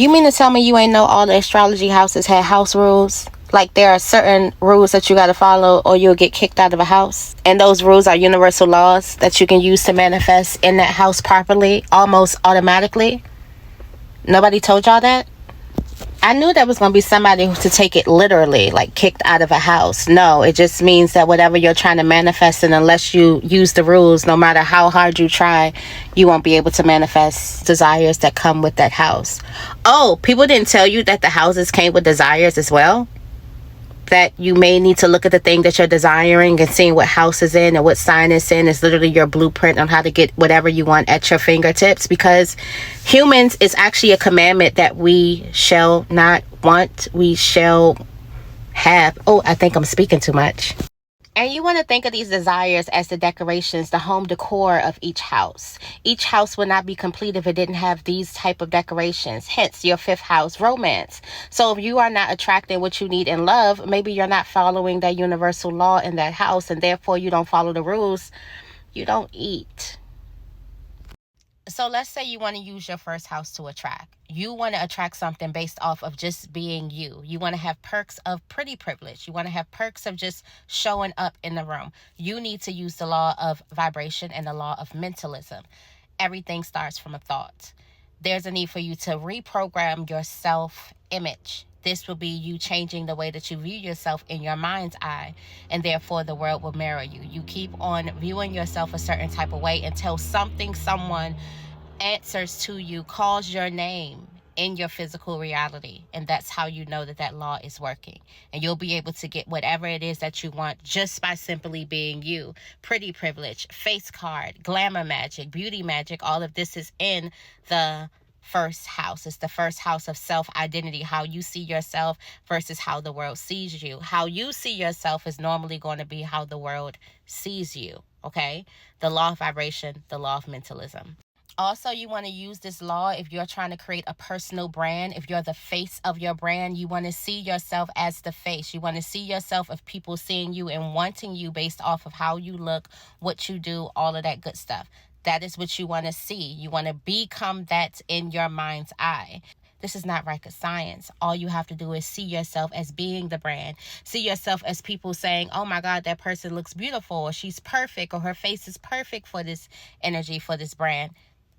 You mean to tell me you ain't know all the astrology houses had house rules? Like there are certain rules that you got to follow or you'll get kicked out of a house. And those rules are universal laws that you can use to manifest in that house properly, almost automatically. Nobody told y'all that? I knew there was going to be somebody who to take it literally, like kicked out of a house. No, it just means that whatever you're trying to manifest, and unless you use the rules, no matter how hard you try, you won't be able to manifest desires that come with that house. Oh, people didn't tell you that the houses came with desires as well? That you may need to look at the thing that you're desiring and seeing what house is in and what sign it's in is literally your blueprint on how to get whatever you want at your fingertips, because humans is actually a commandment that we shall not want, we shall have. Oh, I think I'm speaking too much. And you want to think of these desires as the decorations, the home decor of each house. Each house would not be complete if it didn't have these type of decorations. Hence, your fifth house, romance. So if you are not attracting what you need in love, maybe you're not following that universal law in that house, and therefore you don't follow the rules. You don't eat. So let's say you want to use your first house to attract. You want to attract something based off of just being you. You want to have perks of pretty privilege. You want to have perks of just showing up in the room. You need to use the law of vibration and the law of mentalism. Everything starts from a thought. There's a need for you to reprogram your self-image. This will be you changing the way that you view yourself in your mind's eye, and therefore the world will mirror you. You keep on viewing yourself a certain type of way until someone answers to you, calls your name in your physical reality, and that's how you know that that law is working. And you'll be able to get whatever it is that you want just by simply being you. Pretty privilege, face card, glamour magic, beauty magic, all of this is in the first house. It's the first house of self-identity, how you see yourself versus how the world sees you. How you see yourself is normally going to be how the world sees you, okay? The law of vibration, the law of mentalism. Also, you want to use this law if you're trying to create a personal brand. If you're the face of your brand, you want to see yourself as the face. You want to see yourself of people seeing you and wanting you based off of how you look, what you do, all of that good stuff. That is what you want to see. You want to become that in your mind's eye. This is not rocket science. All you have to do is see yourself as being the brand. See yourself as people saying, oh my God, that person looks beautiful, or she's perfect, or her face is perfect for this energy, for this brand.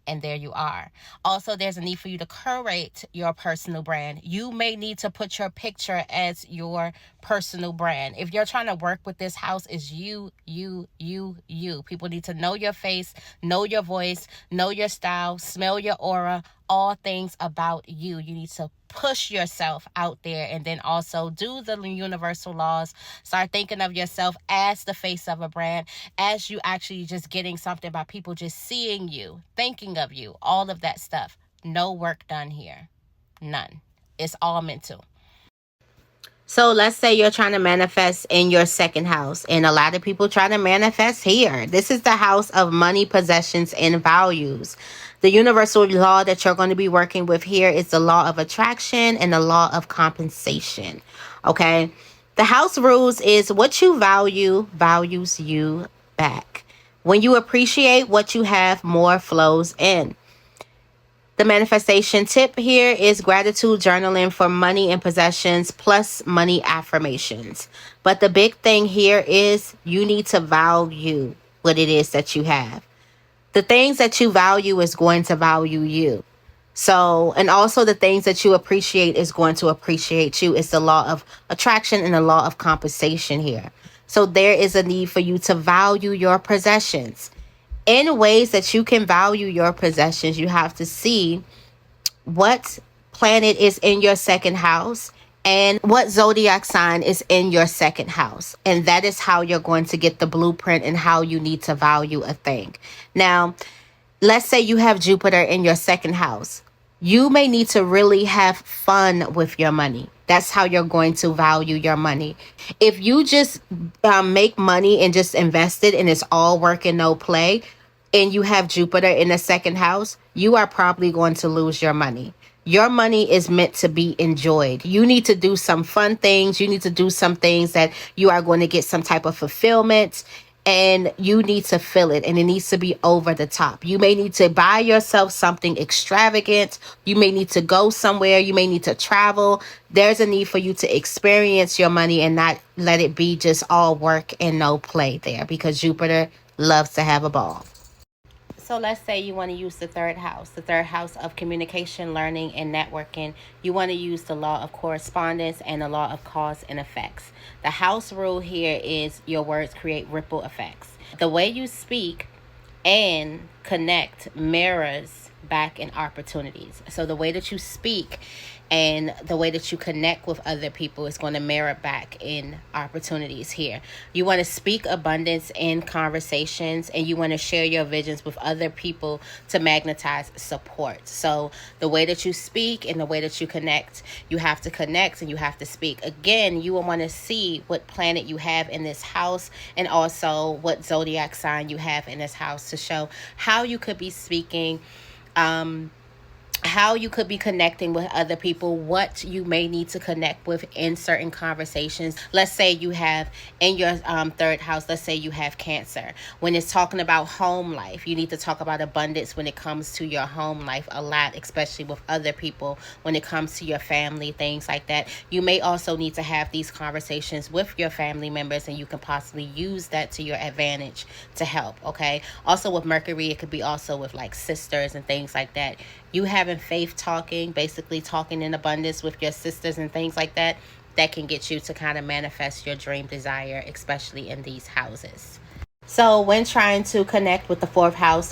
And there you are. Also, there's a need for you to curate your personal brand. You may need to put your picture as your personal brand. If you're trying to work with this house, is you. People need to know your face, know your voice, know your style, smell your aura, all things about you. You need to push yourself out there, and then also do the universal laws. Start thinking of yourself as the face of a brand, as you actually just getting something by people just seeing you, thinking of you, all of that stuff. No work done here. None. It's all mental. So let's say you're trying to manifest in your second house, and a lot of people try to manifest here. This is the house of money, possessions, and values. The universal law that you're going to be working with here is the law of attraction and the law of compensation. Okay? The house rules is what you value values you back. When you appreciate what you have, more flows in. The manifestation tip here is gratitude journaling for money and possessions plus money affirmations. But the big thing here is you need to value what it is that you have. The things that you value is going to value you. So, and also the things that you appreciate is going to appreciate you. It's the law of attraction and the law of compensation here. So there is a need for you to value your possessions. In ways that you can value your possessions, you have to see what planet is in your second house and what zodiac sign is in your second house. And that is how you're going to get the blueprint and how you need to value a thing. Now, let's say you have Jupiter in your second house. You may need to really have fun with your money. That's how you're going to value your money. If you just make money and just invest it and it's all work and no play, and you have Jupiter in the second house, you are probably going to lose your money. Your money is meant to be enjoyed. You need to do some fun things. You need to do some things that you are going to get some type of fulfillment and you need to fill it, and it needs to be over the top. You may need to buy yourself something extravagant. You may need to go somewhere. You may need to travel. There's a need for you to experience your money and not let it be just all work and no play there, because Jupiter loves to have a ball. So let's say you want to use the third house of communication, learning, and networking. You want to use the law of correspondence and the law of cause and effects. The house rule here is your words create ripple effects. The way you speak and connect mirrors back in opportunities. So the way that you speak and the way that you connect with other people is going to mirror back in opportunities here. You want to speak abundance in conversations, and you want to share your visions with other people to magnetize support. So the way that you speak and the way that you have to connect and you have to speak. Again, you will want to see what planet you have in this house, and also what zodiac sign you have in this house, to show how you could be speaking, how you could be connecting with other people, what you may need to connect with in certain conversations. Let's say you have in your third house, let's say you have Cancer. When it's talking about home life, you need to talk about abundance when it comes to your home life a lot, especially with other people, when it comes to your family, things like that. You may also need to have these conversations with your family members, and you can possibly use that to your advantage to help, okay? Also with Mercury, it could be also with like sisters and things like that. You having faith talking, basically talking in abundance with your sisters and things like that, that can get you to kind of manifest your dream desire, especially in these houses. So when trying to connect with the fourth house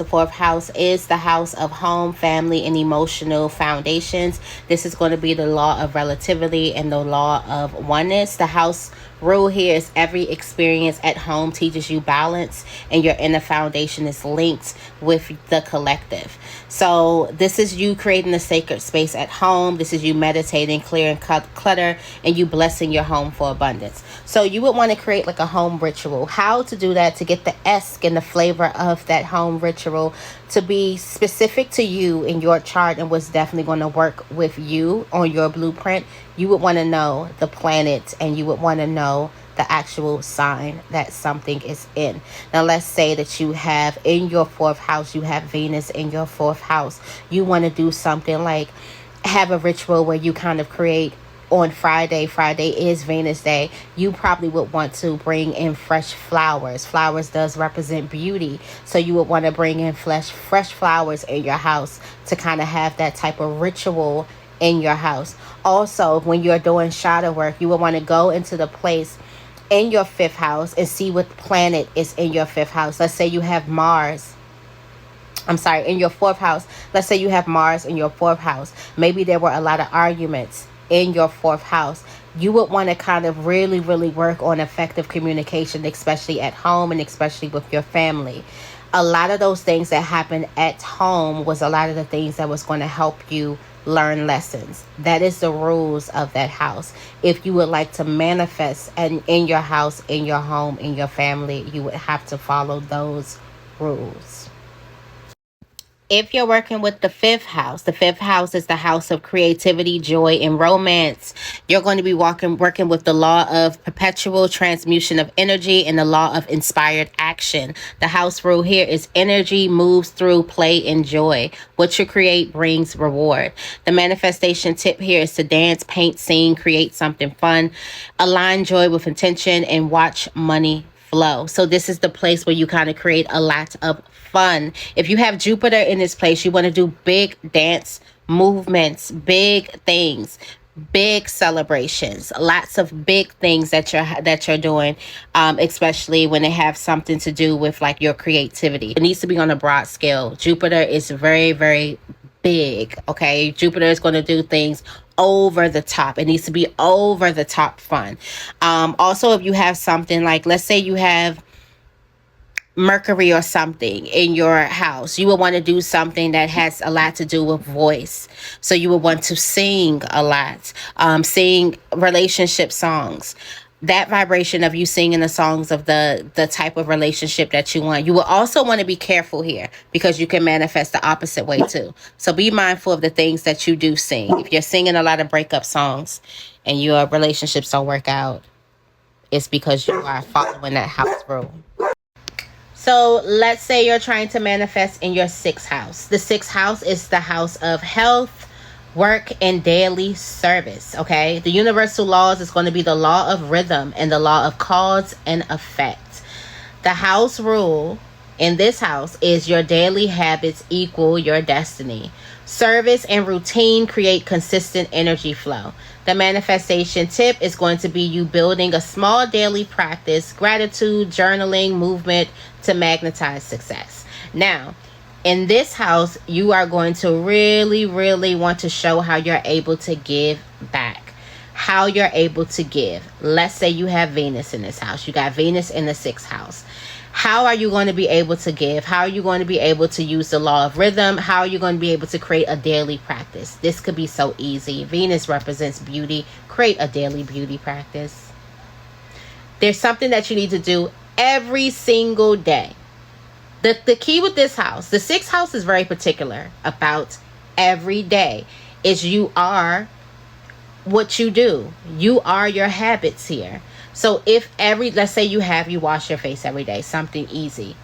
is the house of home, family, and emotional foundations. This is going to be the law of relativity and the law of oneness. The house rule here is every experience at home teaches you balance, and your inner foundation is linked with the collective. So this is you creating a sacred space at home. This is you meditating, clearing clutter, and you blessing your home for abundance. So you would want to create like a home ritual. How to do that, to get the esque and the flavor of that home ritual to be specific to you in your chart and what's definitely going to work with you on your blueprint. You would want to know the planet, and you would want to know the actual sign that something is in. Now, let's say that you have in your fourth house, you have Venus in your fourth house. You want to do something like have a ritual where you kind of create on Friday. Friday is Venus Day. You probably would want to bring in fresh flowers. Flowers does represent beauty. So you would want to bring in fresh flowers in your house to kind of have that type of ritual in your house. Also, when you're doing shadow work, you would want to go into the place in your fifth house and see what planet is in your fifth house. Let's say you have Mars. In your fourth house. Let's say you have Mars in your fourth house. Maybe there were a lot of arguments in your fourth house. You would want to kind of really, really work on effective communication, especially at home and especially with your family. A lot of those things that happened at home was a lot of the things that was going to help you learn lessons. That is the rules of that house. If you would like to manifest and in your house, in your home, in your family, you would have to follow those rules. If you're working with the fifth house is the house of creativity, joy, and romance. You're going to be working with the law of perpetual transmutation of energy and the law of inspired action. The house rule here is energy moves through play and joy. What you create brings reward. The manifestation tip here is to dance, paint, sing, create something fun, align joy with intention, and watch money flow. So this is the place where you kind of create a lot of fun. If you have Jupiter in this place, you want to do big dance movements, big things, big celebrations, lots of big things that you're doing, especially when they have something to do with like your creativity. It needs to be on a broad scale. Jupiter is very, very big. Okay, Jupiter is going to do things over the top. It needs to be over the top fun. Also, if you have something like, let's say you have Mercury or something in your house, you would want to do something that has a lot to do with voice. So you would want to sing a lot, sing relationship songs. That vibration of you singing the songs of the type of relationship that you want. You will also want to be careful here because you can manifest the opposite way too. So be mindful of the things that you do sing. If you're singing a lot of breakup songs and your relationships don't work out, it's because you are following that house rule. So let's say you're trying to manifest in your sixth house. The sixth house is the house of health, work, and daily service. Okay. The universal laws is going to be the law of rhythm and the law of cause and effect. The house rule in this house is your daily habits equal your destiny. Service and routine create consistent energy flow. The manifestation tip is going to be you building a small daily practice, gratitude, journaling, movement to magnetize success. Now, in this house, you are going to really, really want to show how you're able to give back. How you're able to give. Let's say you have Venus in this house. You got Venus in the sixth house. How are you going to be able to give? How are you going to be able to use the law of rhythm? How are you going to be able to create a daily practice? This could be so easy. Venus represents beauty. Create a daily beauty practice. There's something that you need to do every single day. The key with this house, the sixth house is very particular about every day, is you are what you do. You are your habits here. So if let's say you wash your face every day, something easy.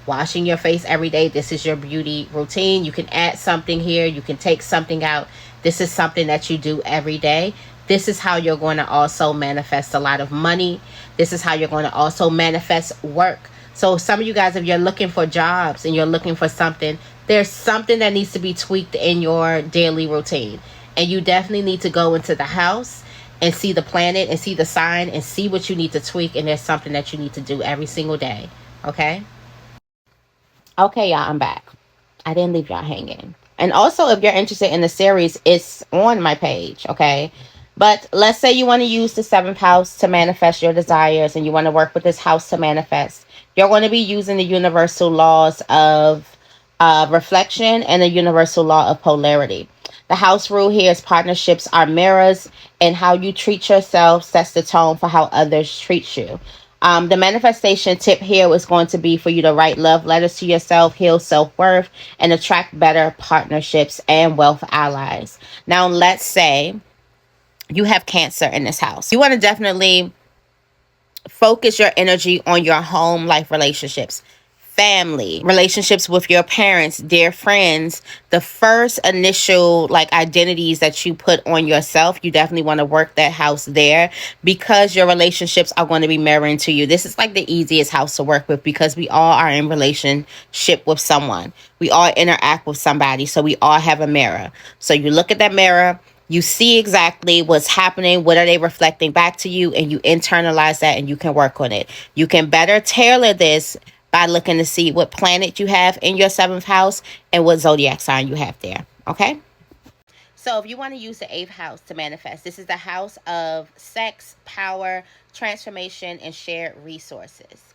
Washing your face every day, this is your beauty routine. You can add something here. You can take something out. This is something that you do every day. This is how you're going to also manifest a lot of money. This is how you're going to also manifest work. So some of you guys, if you're looking for jobs and you're looking for something, there's something that needs to be tweaked in your daily routine. And you definitely need to go into the house and see the planet and see the sign and see what you need to tweak. And there's something that you need to do every single day. Okay? Okay, y'all, I'm back. I didn't leave y'all hanging. And also, if you're interested in the series, it's on my page, okay? But let's say you want to use the seventh house to manifest your desires and you want to work with this house to manifest. You're going to be using the universal laws of reflection and the universal law of polarity. The house rule here is partnerships are mirrors, and how you treat yourself sets the tone for how others treat you. The manifestation tip here was going to be for you to write love letters to yourself, heal self-worth, and attract better partnerships and wealth allies. Now, let's say you have Cancer in this house. You want to definitely focus your energy on your home life relationships, family, relationships with your parents, dear friends. The first initial identities that you put on yourself, you definitely want to work that house there, because your relationships are going to be mirroring to you. This is like the easiest house to work with, because we all are in relationship with someone. We all interact with somebody, so we all have a mirror. So you look at that mirror, you see exactly what's happening, what are they reflecting back to you, and you internalize that and you can work on it. You can better tailor this by looking to see what planet you have in your seventh house and what zodiac sign you have there. Okay? So if you want to use the eighth house to manifest, this is the house of sex, power, transformation, and shared resources.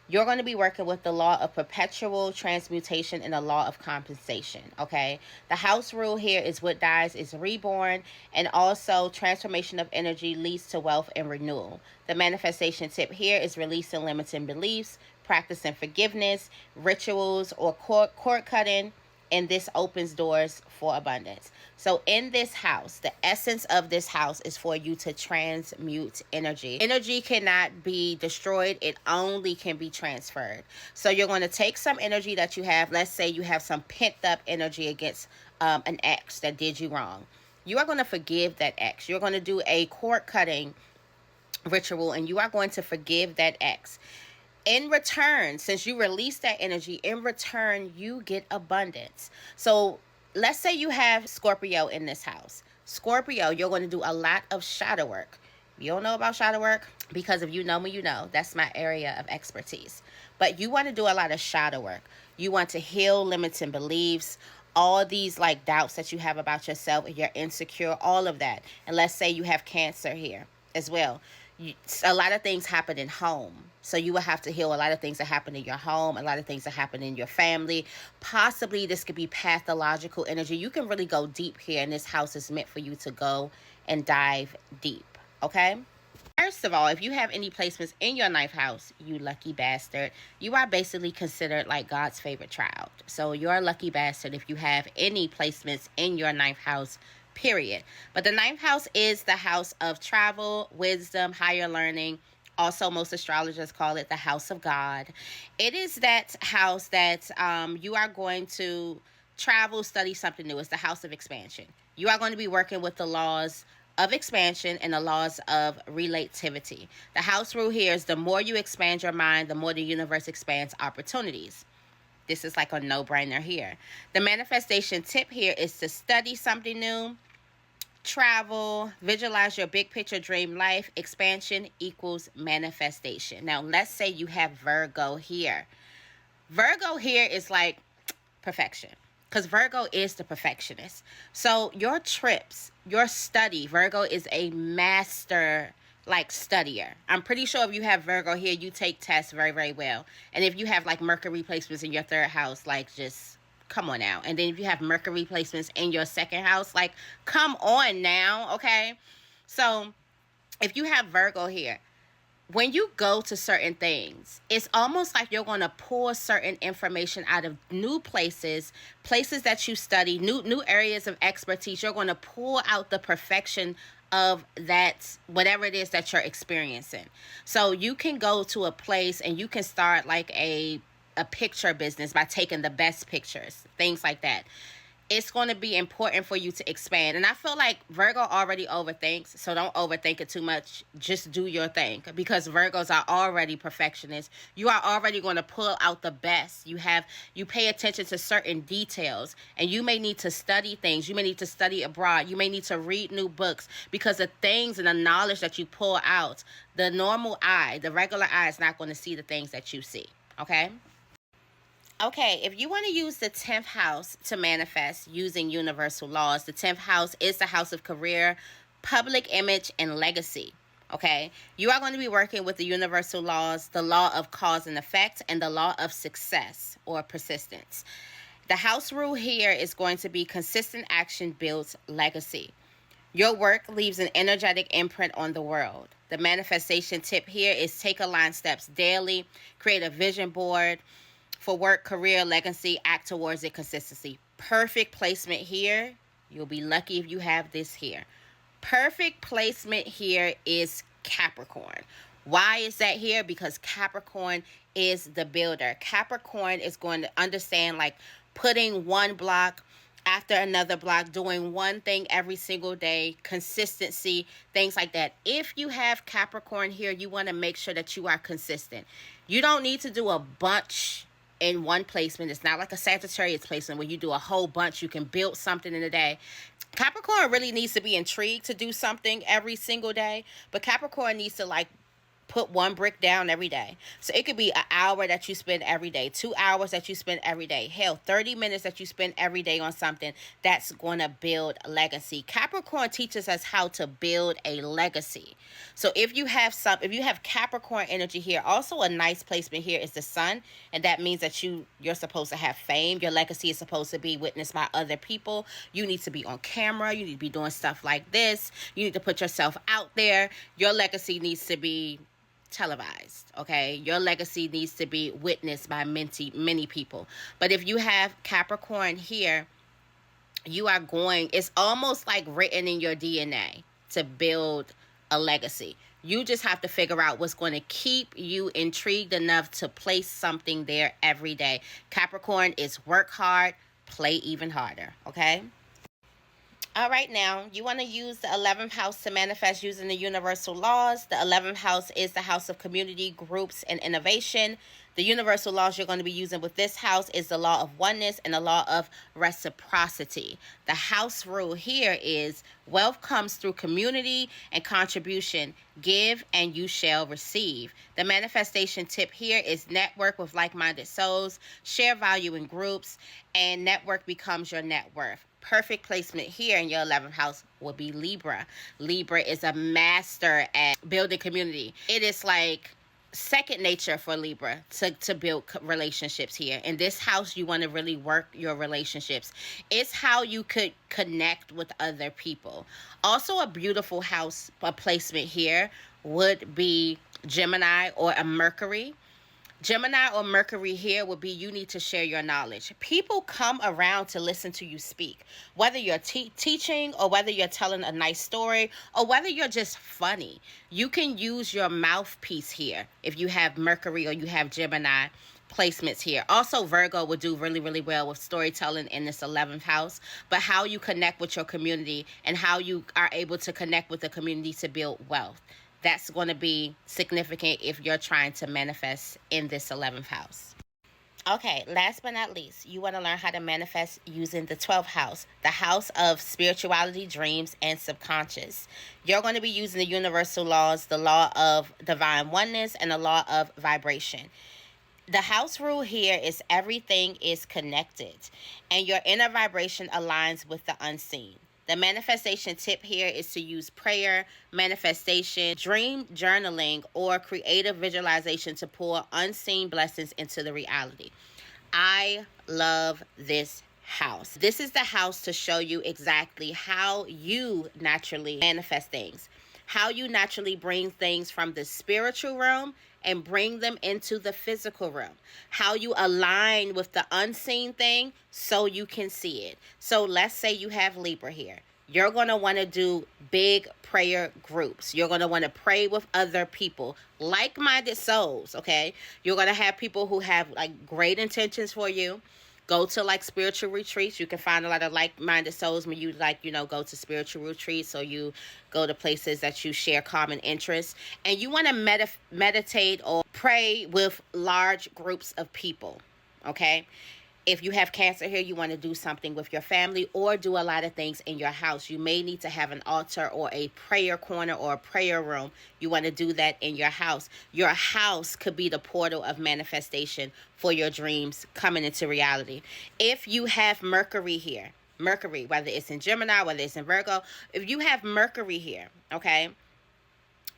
You're going to be working with the law of perpetual transmutation and the law of compensation, okay? The house rule here is what dies is reborn, and also transformation of energy leads to wealth and renewal. The manifestation tip here is releasing limiting beliefs, practicing forgiveness, rituals, or cord cutting, and this opens doors for abundance. So in this house, the essence of this house is for you to transmute energy. Energy cannot be destroyed. It only can be transferred. So you're going to take some energy that you have. Let's say you have some pent up energy against an ex that did you wrong. You are going to forgive that ex. You're going to do a cord cutting ritual, and you are going to forgive that ex. In return, since you release that energy, in return, you get abundance. So let's say you have Scorpio in this house. Scorpio, you're going to do a lot of shadow work. You don't know about shadow work? Because if you know me, you know. That's my area of expertise. But you want to do a lot of shadow work. You want to heal limiting beliefs, all these doubts that you have about yourself, you're insecure, all of that. And let's say you have Cancer here as well. A lot of things happen in home. So you will have to heal a lot of things that happen in your home, a lot of things that happen in your family. Possibly this could be pathological energy. You can really go deep here, and this house is meant for you to go and dive deep, okay? First of all, if you have any placements in your ninth house, you lucky bastard, you are basically considered like God's favorite child. So you're a lucky bastard if you have any placements in your ninth house, period. But the ninth house is the house of travel, wisdom, higher learning, Also, most astrologers call it the house of God. It is that house that you are going to travel, study something new. It's the house of expansion. You are going to be working with the laws of expansion and the laws of relativity. The house rule here is the more you expand your mind, the more the universe expands opportunities. This is like a no-brainer here. The manifestation tip here is to study something new, travel, visualize your big picture dream life. Expansion equals manifestation. Now, let's say you have Virgo here. Virgo here is like perfection, because Virgo is the perfectionist. So your trips, your study, Virgo is a master like studier. I'm pretty sure if you have Virgo here, you take tests very, very well. And if you have like Mercury placements in your third house, like just come on now. And then if you have Mercury placements in your second house, like come on now, okay? So if you have Virgo here, when you go to certain things, it's almost like you're going to pull certain information out of new places that you study, new areas of expertise. You're going to pull out the perfection of that, whatever it is that you're experiencing. So you can go to a place and you can start like a picture business by taking the best pictures, things like that. It's going to be important for you to expand. And I feel like Virgo already overthinks, so don't overthink it too much. Just do your thing, because Virgos are already perfectionists. You are already going to pull out the best. You pay attention to certain details, and you may need to study things. You may need to study abroad. You may need to read new books, because the things and the knowledge that you pull out, the normal eye, the regular eye is not going to see the things that you see. Okay? Okay, if you want to use the 10th house to manifest using universal laws, the 10th house is the house of career, public image, and legacy. Okay, you are going to be working with the universal laws, the law of cause and effect, and the law of success or persistence. The house rule here is going to be consistent action builds legacy. Your work leaves an energetic imprint on the world. The manifestation tip here is take aligned steps daily, create a vision board for work, career, legacy, act towards it, consistency. Perfect placement here. You'll be lucky if you have this here. Perfect placement here is Capricorn. Why is that here? Because Capricorn is the builder. Capricorn is going to understand like putting one block after another block, doing one thing every single day, consistency, things like that. If you have Capricorn here, you want to make sure that you are consistent. You don't need to do a bunch in one placement. It's not like a Sagittarius placement where you do a whole bunch. You can build something in a day. Capricorn really needs to be intrigued to do something every single day, but Capricorn needs to like put one brick down every day. So it could be an hour that you spend every day, 2 hours that you spend every day, hell, 30 minutes that you spend every day on something that's going to build a legacy. Capricorn teaches us how to build a legacy. So if you have Capricorn energy here, also a nice placement here is the sun, and that means that you're supposed to have fame. Your legacy is supposed to be witnessed by other people. You need to be on camera. You need to be doing stuff like this. You need to put yourself out there. Your legacy needs to be televised, okay? Your legacy needs to be witnessed by many people. But if you have Capricorn here, it's almost like written in your DNA to build a legacy. You just have to figure out what's going to keep you intrigued enough to place something there every day. Capricorn is work hard, play even harder, okay? All right, now, you want to use the 11th house to manifest using the universal laws. The 11th house is the house of community, groups, and innovation. The universal laws you're going to be using with this house is the law of oneness and the law of reciprocity. The house rule here is wealth comes through community and contribution. Give and you shall receive. The manifestation tip here is network with like-minded souls, share value in groups, and network becomes your net worth. Perfect placement here in your 11th house would be Libra. Libra is a master at building community. It is like second nature for Libra to build relationships here. In this house, you want to really work your relationships. It's how you could connect with other people. Also, a beautiful house placement here would be Gemini or a Mercury. Gemini or Mercury here would be you need to share your knowledge. People come around to listen to you speak. Whether you're teaching or whether you're telling a nice story or whether you're just funny, you can use your mouthpiece here if you have Mercury or you have Gemini placements here. Also, Virgo would do really, really well with storytelling in this 11th house, but how you connect with your community and how you are able to connect with the community to build wealth. That's going to be significant if you're trying to manifest in this 11th house. Okay, last but not least, you want to learn how to manifest using the 12th house, the house of spirituality, dreams, and subconscious. You're going to be using the universal laws, the law of divine oneness, and the law of vibration. The house rule here is everything is connected, and your inner vibration aligns with the unseen. The manifestation tip here is to use prayer, manifestation, dream journaling, or creative visualization to pull unseen blessings into the reality. I love this house. This is the house to show you exactly how you naturally manifest things, how you naturally bring things from the spiritual realm and bring them into the physical realm, how you align with the unseen thing so you can see it. So let's say you have Libra here. You're going to want to do big prayer groups. You're going to want to pray with other people, like-minded souls, okay? You're going to have people who have like great intentions for you. Go to like spiritual retreats. You can find a lot of like-minded souls when you go to spiritual retreats, or you go to places that you share common interests. And you want to meditate or pray with large groups of people, okay? If you have Cancer here, you want to do something with your family or do a lot of things in your house. You may need to have an altar or a prayer corner or a prayer room. You want to do that in your house. Your house could be the portal of manifestation for your dreams coming into reality. If you have Mercury here, Mercury, whether it's in Gemini, whether it's in Virgo, if you have Mercury here, okay,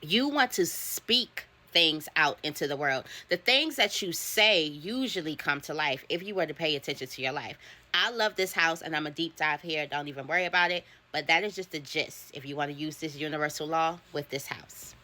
you want to speak things out into the world. The things that you say usually come to life if you were to pay attention to your life. I love this house, and I'm a deep dive here. Don't even worry about it. But that is just the gist if you want to use this universal law with this house.